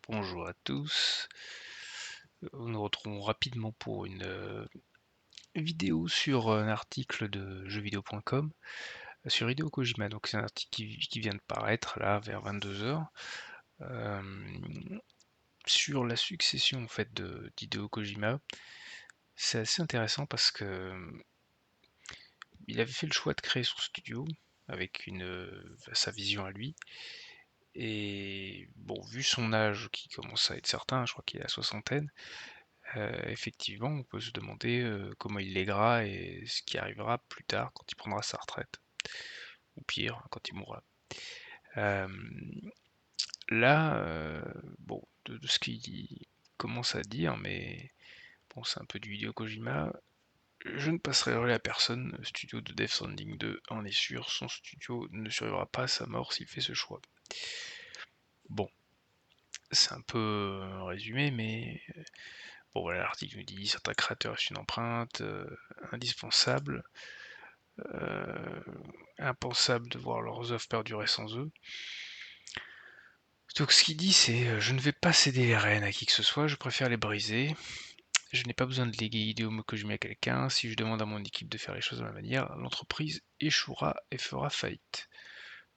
Bonjour à tous. Nous nous retrouvons rapidement pour une vidéo sur un article de jeuxvideo.com sur Hideo Kojima. Donc c'est un article qui vient de paraître là vers 22h sur la succession en fait d'Hideo Kojima. C'est assez intéressant parce que il avait fait le choix de créer son studio avec sa vision à lui. Et bon, vu son âge qui commence à être certain, je crois qu'il est à la soixantaine, effectivement, on peut se demander comment il lèguera et ce qui arrivera plus tard quand il prendra sa retraite, ou pire, quand il mourra. Euh, Là, bon, de ce qu'il commence à dire, mais bon, c'est un peu du Hideo Kojima. Je ne passerai le relais à personne. Le studio de Death Stranding 2 en est sûr, son studio ne survivra pas à sa mort s'il fait ce choix. Bon, c'est un peu un résumé, mais bon voilà, l'article nous dit certains créateurs laissent une empreinte indispensable. Euh, Impensable de voir leurs œuvres perdurer sans eux. Donc ce qu'il dit c'est je ne vais pas céder les rênes à qui que ce soit, je préfère les briser. Je n'ai pas besoin de léguer Hideo Kojima à quelqu'un. Si je demande à mon équipe de faire les choses de ma manière, l'entreprise échouera et fera faillite.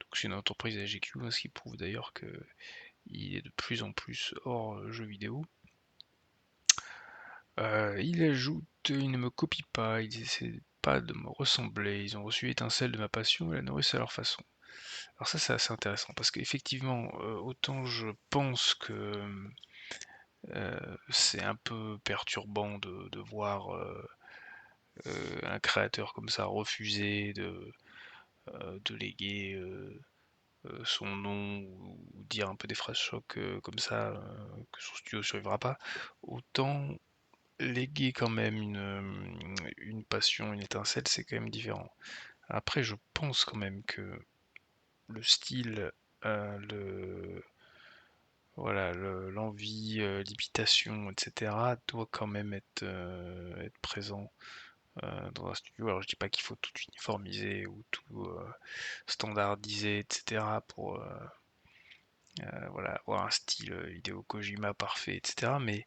Donc c'est une entreprise AGQ, ce qui prouve d'ailleurs qu'il est de plus en plus hors jeu vidéo. Il ajoute, ils ne me copient pas, ils essaient pas de me ressembler, ils ont reçu l'étincelle de ma passion et la nourrissent à leur façon. Alors ça c'est assez intéressant parce qu'effectivement, autant je pense que c'est un peu perturbant de voir un créateur comme ça refuser de léguer son nom ou dire un peu des phrases chocs comme ça, que son studio ne survivra pas, autant léguer quand même une passion, une étincelle, c'est quand même différent. Après, je pense quand même que le style, voilà, l'envie, l'imitation, etc., doit quand même être présent dans un studio. Alors je dis pas qu'il faut tout uniformiser ou tout standardiser, etc., pour voilà, avoir un style Hideo Kojima parfait, etc., mais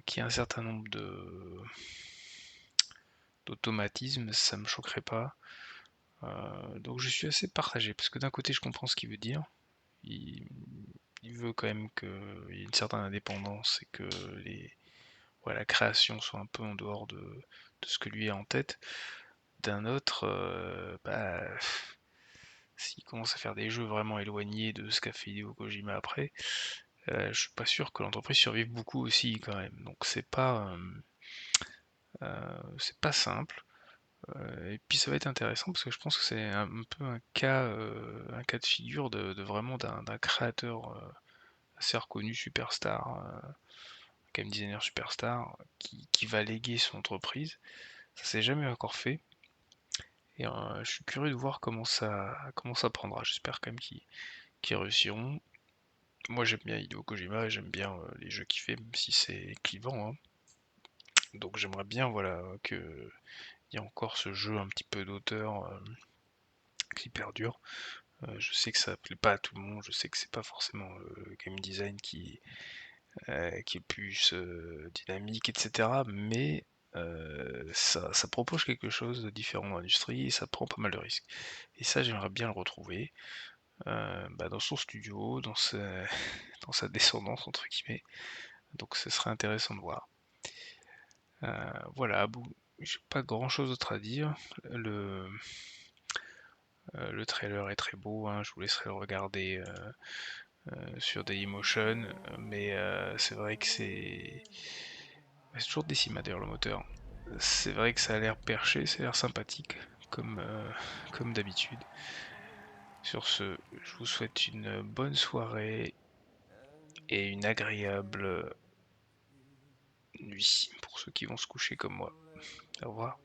qu'il y ait un certain nombre d'automatismes, ça me choquerait pas. Donc je suis assez partagé, parce que d'un côté je comprends ce qu'il veut dire. Il, il veut quand même qu'il y ait une certaine indépendance et que la création soit un peu en dehors de ce que lui a en tête. D'un autre, s'il commence à faire des jeux vraiment éloignés de ce qu'a fait Hideo Kojima après, je suis pas sûr que l'entreprise survive beaucoup aussi quand même. Donc c'est pas simple. Et puis ça va être intéressant parce que je pense que c'est un peu un cas de figure de vraiment d'un créateur assez reconnu, superstar, game designer superstar, qui va léguer son entreprise. Ça s'est jamais encore fait. Et je suis curieux de voir comment ça prendra. J'espère quand même qu'ils réussiront. Moi j'aime bien Hideo Kojima, j'aime bien les jeux qu'il fait, même si c'est clivant, hein. Donc j'aimerais bien voilà qu'il y ait encore ce jeu un petit peu d'auteur qui perdure. Je sais que ça plaît pas à tout le monde, je sais que c'est pas forcément le game design qui est plus dynamique, etc. Mais ça propose quelque chose de différent dans l'industrie et ça prend pas mal de risques. Et ça, j'aimerais bien le retrouver dans son studio, dans sa descendance, entre guillemets. Donc ce serait intéressant de voir. Voilà, bon, j'ai pas grand chose d'autre à dire. Le, le trailer est très beau, hein, je vous laisserai le regarder sur Dailymotion, mais c'est vrai que c'est toujours Decima d'ailleurs le moteur. C'est vrai que ça a l'air perché, ça a l'air sympathique, comme d'habitude. Sur ce, je vous souhaite une bonne soirée et une agréable nuit pour ceux qui vont se coucher comme moi. Au revoir.